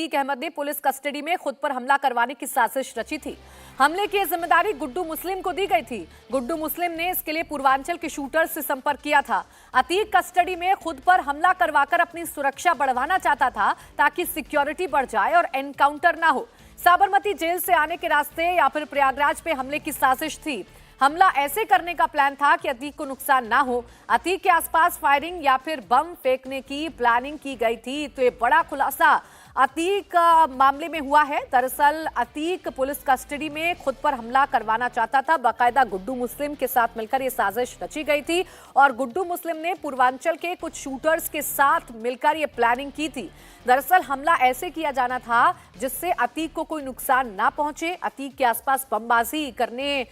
अतीक अहमद ने police custody में खुद पर हमला करवाने की साजिश रची थी। हमले की जिम्मेदारी गुड्डू मुस्लिम को दी गई थी। गुड्डू मुस्लिम ने इसके लिए पूर्वांचल के शूटर से संपर्क किया था। अतीक कस्टडी में खुद पर हमला करवाकर अपनी सुरक्षा बढ़वाना चाहता था ताकि सिक्योरिटी बढ़ जाए और एनकाउंटर ना हो। साबरमती जेल से आने के रास्ते या फिर प्रयागराज पे हमले की साजिश थी। हमला ऐसे करने का प्लान था कि अतीक को नुकसान ना हो। अतीक के आसपास फायरिंग या फिर बम फेंकने की प्लानिंग की गई थी। तो ये बड़ा खुलासा अतीक मामले में हुआ है। दरअसल अतीक पुलिस कस्टडी में खुद पर हमला करवाना चाहता था। बाकायदा गुड्डू मुस्लिम के साथ मिलकर ये साजिश रची गई थी और गुड्डू मुस्लिम ने पूर्वांचल के कुछ शूटर्स के साथ मिलकर ये प्लानिंग की थी। दरअसल हमला ऐसे किया जाना था जिससे अतीक को कोई नुकसान ना पहुंचे। अतीक के आसपास बमबाजी करने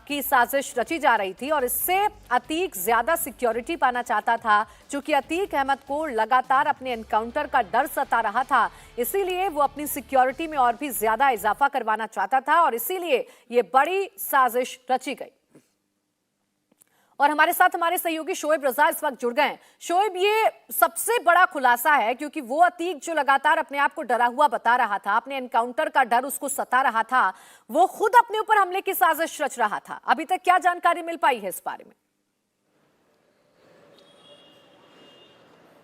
की साजिश रची जा रही थी और इससे अतीक ज्यादा सिक्योरिटी पाना चाहता था। चूंकि अतीक अहमद को लगातार अपने एनकाउंटर का डर सता रहा था, इसीलिए वो अपनी सिक्योरिटी में और भी ज्यादा इजाफा करवाना चाहता था और इसीलिए ये बड़ी साजिश रची गई। और हमारे साथ हमारे सहयोगी शोएब रजा इस वक्त जुड़ गए हैं। शोएब, ये सबसे बड़ा खुलासा है क्योंकि वो अतीक जो लगातार अपने आप को डरा हुआ बता रहा था, अपने एनकाउंटर का डर उसको सता रहा था, वो खुद अपने ऊपर हमले की साजिश रच रहा था। अभी तक क्या जानकारी मिल पाई है इस बारे में?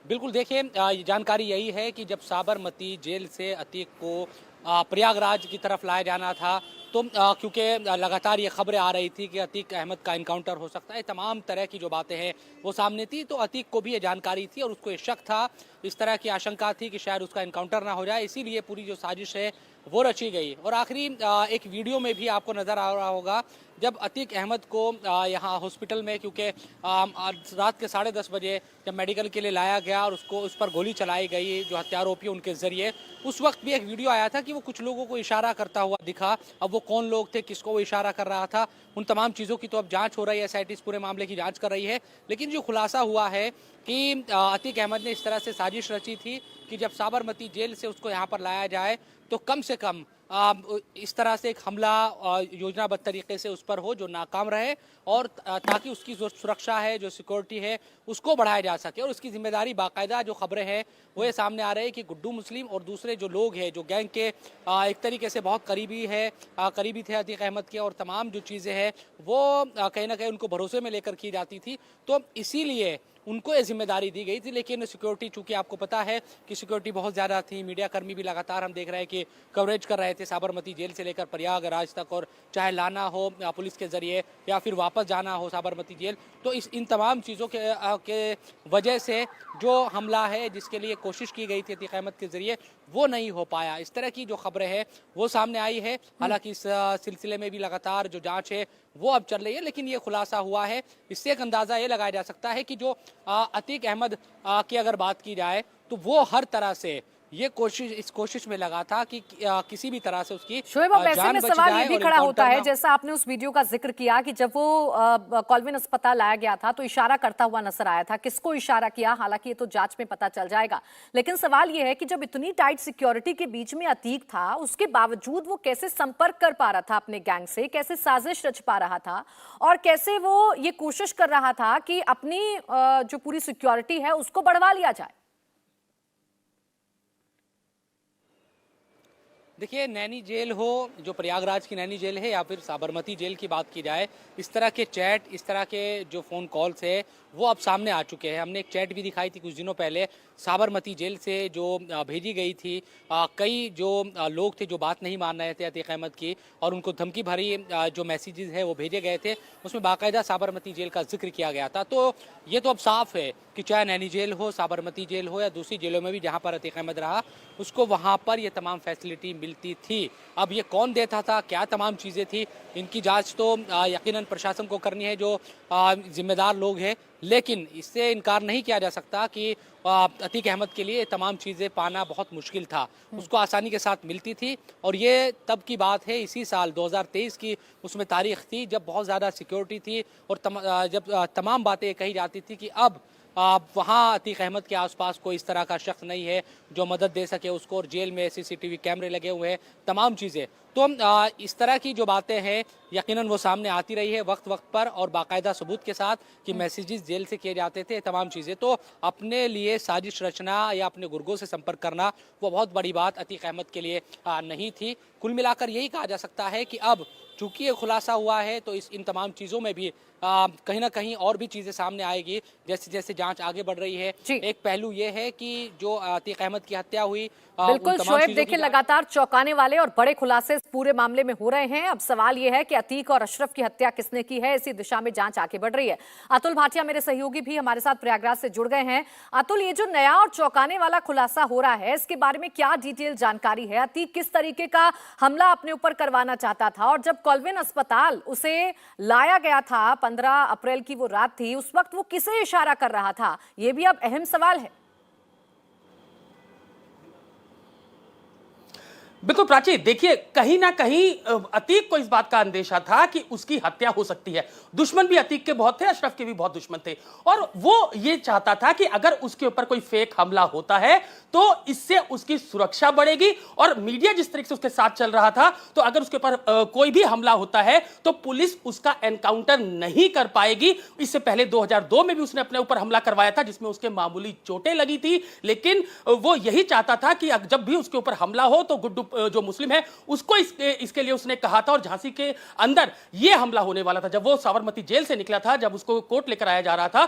बिल्कुल, देखिए जानकारी यही है कि जब साबरमती जेल से अतीक को प्रयागराज की तरफ लाया जाना था तो क्योंकि लगातार ये खबरें आ रही थी कि अतीक अहमद का इनकाउंटर हो सकता है, तमाम तरह की जो बातें हैं वो सामने थी, तो अतीक को भी ये जानकारी थी और उसको ये शक था, इस तरह की आशंका थी कि शायद उसका इनकाउंटर ना हो जाए, इसीलिए पूरी जो साजिश है वो रची गई। और आखिरी एक वीडियो में भी आपको नज़र आ रहा होगा जब अतीक अहमद को यहाँ हॉस्पिटल में, क्योंकि रात के 10:30 बजे जब मेडिकल के लिए लाया गया और उस पर गोली चलाई गई जो हत्यारोपी उनके जरिए, उस वक्त भी एक वीडियो आया था कि वो कुछ लोगों को इशारा करता हुआ दिखा। अब वो कौन लोग थे, किसको वो इशारा कर रहा था, उन तमाम चीज़ों की तो अब जांच हो रही है, एसआईटी इस पूरे मामले की जांच कर रही है। लेकिन जो खुलासा हुआ है कि अतीक अहमद ने इस तरह से साजिश रची थी कि जब साबरमती जेल से उसको यहाँ पर लाया जाए तो कम से कम इस तरह से एक हमला योजनाबद्ध तरीके से उस पर हो जो नाकाम रहे और ताकि उसकी जो सुरक्षा है, जो सिक्योरिटी है, उसको बढ़ाया जा सके। और उसकी जिम्मेदारी बाकायदा जो खबरें हैं वो ये सामने आ रहे हैं कि गुड्डू मुस्लिम और दूसरे जो लोग हैं जो गैंग के एक तरीके से बहुत करीबी थे अतीक अहमद के, और तमाम जो चीज़ें हैं वो कहीं ना कहीं उनको भरोसे में लेकर की जाती थी, तो इसीलिए उनको ये जिम्मेदारी दी गई थी। लेकिन सिक्योरिटी, चूंकि आपको पता है कि सिक्योरिटी बहुत ज़्यादा थी, मीडिया कर्मी भी लगातार हम देख रहे हैं कि कवरेज कर रहे थे साबरमती जेल से लेकर प्रयागराज तक, और चाहे लाना हो पुलिस के ज़रिए या फिर वापस जाना हो साबरमती जेल, तो इन तमाम चीज़ों के वजह से जो हमला है जिसके लिए कोशिश की गई थी अतीक अहमद के ज़रिए वो नहीं हो पाया। इस तरह की जो खबरें हैं वो सामने आई है। हालांकि इस सिलसिले में भी लगातार जो जांच है वो अब चल रही है, लेकिन ये खुलासा हुआ है। इससे एक अंदाज़ा ये लगाया जा सकता है कि जो अतीक अहमद की अगर बात की जाए तो वो हर तरह से इस कोशिश में लगा था कि किसी भी तरह से उसकी शोएब, अब ऐसे में सवाल ये भी खड़ा होता है, जैसा आपने उस वीडियो का जिक्र किया कि जब वो कॉल्विन अस्पताल लाया गया था तो इशारा करता हुआ नजर आया था। किसको इशारा किया, हालांकि ये तो जांच में पता चल जाएगा। लेकिन सवाल ये है कि जब इतनी टाइट सिक्योरिटी के बीच में अतीक था, उसके बावजूद वो कैसे संपर्क कर पा रहा था अपने गैंग से, कैसे साजिश रच पा रहा था और कैसे वो ये कोशिश कर रहा था कि अपनी जो पूरी सिक्योरिटी है उसको बढ़वा लिया जाए? देखिए, नैनी जेल हो, जो प्रयागराज की नैनी जेल है, या फिर साबरमती जेल की बात की जाए, इस तरह के चैट, इस तरह के जो फ़ोन कॉल्स है वो अब सामने आ चुके हैं। हमने एक चैट भी दिखाई थी कुछ दिनों पहले साबरमती जेल से जो भेजी गई थी। कई जो लोग थे जो बात नहीं मान रहे थे अतीक अहमद की और उनको धमकी भरी जो मैसेजेस है वो भेजे गए थे, उसमें बाकायदा साबरमती जेल का जिक्र किया गया था। तो ये तो अब साफ है कि चाहे नैनी जेल हो, साबरमती जेल हो या दूसरी जेलों में भी जहाँ पर अतीक अहमद रहा, उसको वहाँ पर ये तमाम फैसिलिटी मिलती थी। अब ये कौन देता था, क्या तमाम चीज़ें थी, इनकी जांच तो यकीनन प्रशासन को करनी है जो जिम्मेदार लोग हैं। लेकिन इससे इनकार नहीं किया जा सकता कि अतीक अहमद के लिए तमाम चीज़ें पाना बहुत मुश्किल था, उसको आसानी के साथ मिलती थी। और ये तब की बात है, इसी साल 2023 की उसमें तारीख थी जब बहुत ज़्यादा सिक्योरिटी थी और जब तमाम बातें कही जाती थी कि अब वहाँ अतीक अहमद के आसपास कोई इस तरह का शख्स नहीं है जो मदद दे सके उसको, और जेल में सीसीटीवी कैमरे लगे हुए हैं, तमाम चीज़ें। तो इस तरह की जो बातें हैं यकीनन वो सामने आती रही है वक्त वक्त पर, और बाकायदा सबूत के साथ कि मैसेजेस जेल से किए जाते थे, तमाम चीज़ें। तो अपने लिए साजिश रचना या अपने गुर्गों से संपर्क करना वो बहुत बड़ी बात अतीक अहमद के लिए नहीं थी। कुल मिलाकर यही कहा जा सकता है कि अब चूंकि ये खुलासा हुआ है तो इन तमाम चीज़ों में भी कहीं ना कहीं और भी चीज़ें सामने आएगी जैसे जैसे जांच आगे बढ़ रही है। एक पहलू ये है कि जो अतीक अहमद की हत्या हुई, बिल्कुल शोएब, देखिए लगातार चौंकाने वाले और बड़े खुलासे इस पूरे मामले में हो रहे हैं। अब सवाल ये है कि अतीक और अशरफ की हत्या किसने की है, इसी दिशा में जांच आगे बढ़ रही है। अतुल भाटिया मेरे सहयोगी भी हमारे साथ प्रयागराज से जुड़ गए हैं। अतुल, ये जो नया और चौंकाने वाला खुलासा हो रहा है, इसके बारे में क्या डिटेल जानकारी है? अतीक किस तरीके का हमला अपने ऊपर करवाना चाहता था, और जब कॉल्विन अस्पताल उसे लाया गया था, 15 अप्रैल की वो रात थी, उस वक्त वो किसे इशारा कर रहा था? ये भी अब अहम सवाल है। बिल्कुल प्राची, देखिए कहीं ना कहीं अतीक को इस बात का अंदेशा था कि उसकी हत्या हो सकती है। दुश्मन भी अतीक के बहुत थे, अशरफ के भी बहुत दुश्मन थे, और वो ये चाहता था कि अगर उसके ऊपर कोई फेक हमला होता है तो इससे उसकी सुरक्षा बढ़ेगी, और मीडिया जिस तरीके से उसके साथ चल रहा था, तो अगर उसके ऊपर कोई भी हमला होता है तो पुलिस उसका एनकाउंटर नहीं कर पाएगी। इससे पहले 2002 में भी उसने अपने ऊपर हमला करवाया था जिसमें उसके मामूली चोटें लगी थी, लेकिन वो यही चाहता था कि जब भी उसके ऊपर हमला हो तो गुड्डू जो मुस्लिम है उसको इसके लिए उसने कहा था। और झांसी के अंदर यह हमला होने वाला था जब वो साबरमती जेल से निकला था, जब उसको कोर्ट लेकर आया जा रहा था,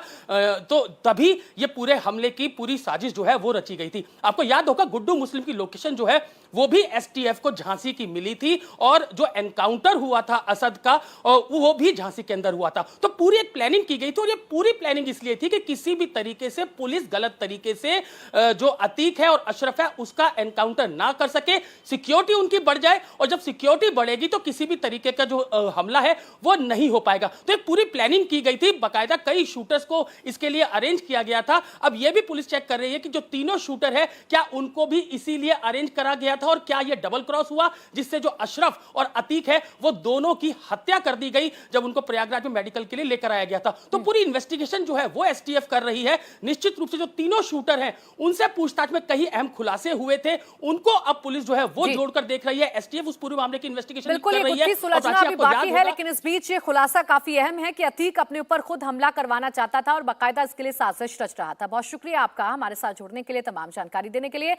तो तभी ये पूरे हमले की पूरी साजिश जो है वो रची गई थी। आपको याद होगा गुड्डू मुस्लिम की लोकेशन जो है वो भी एसटीएफ को झांसी की मिली थी, और जो एनकाउंटर हुआ था असद का वो भी झांसी के अंदर हुआ था। तो पूरी एक प्लानिंग की गई थी, और ये पूरी प्लानिंग इसलिए थी कि किसी भी तरीके से पुलिस गलत तरीके से जो अतीक है और अशरफ है उसका एनकाउंटर ना कर सके, सिक्योरिटी उनकी बढ़ जाए, और जब सिक्योरिटी बढ़ेगी तो किसी भी तरीके का जो हमला है वो नहीं हो पाएगा। तो एक पूरी प्लानिंग की गई थी, बाकायदा कई शूटर्स को इसके लिए अरेंज किया गया था। अब यह भी पुलिस चेक कर रही है कि जो तीनों शूटर है क्या उनको भी इसीलिए अरेंज करा गया था, और क्या यह डबल क्रॉस हुआ जिससे जो अशरफ और अतीक है वो दोनों की हत्या कर दी गई जब उनको प्रयागराज में मेडिकल के लिए लेकर आया गया था। तो पूरी इन्वेस्टिगेशन जो है वो एसटीएफ कर रही है। निश्चित रूप से जो तीनों शूटर हैं उनसे पूछताछ में कई अहम खुलासे हुए थे, उनको अब पुलिस जो है वो जोड़कर देख रही है। एसटीएफ उस पूरे मामले की इन्वेस्टिगेशन कर रही है। सुलझना अभी बाकी है, लेकिन इस बीच ये खुलासा काफी अहम है कि अतीक अपने ऊपर खुद हमला करवाना चाहता था और बाकायदा इसके लिए साजिश रच रहा था। बहुत शुक्रिया आपका हमारे साथ जुड़ने के लिए, तमाम जानकारी देने के लिए।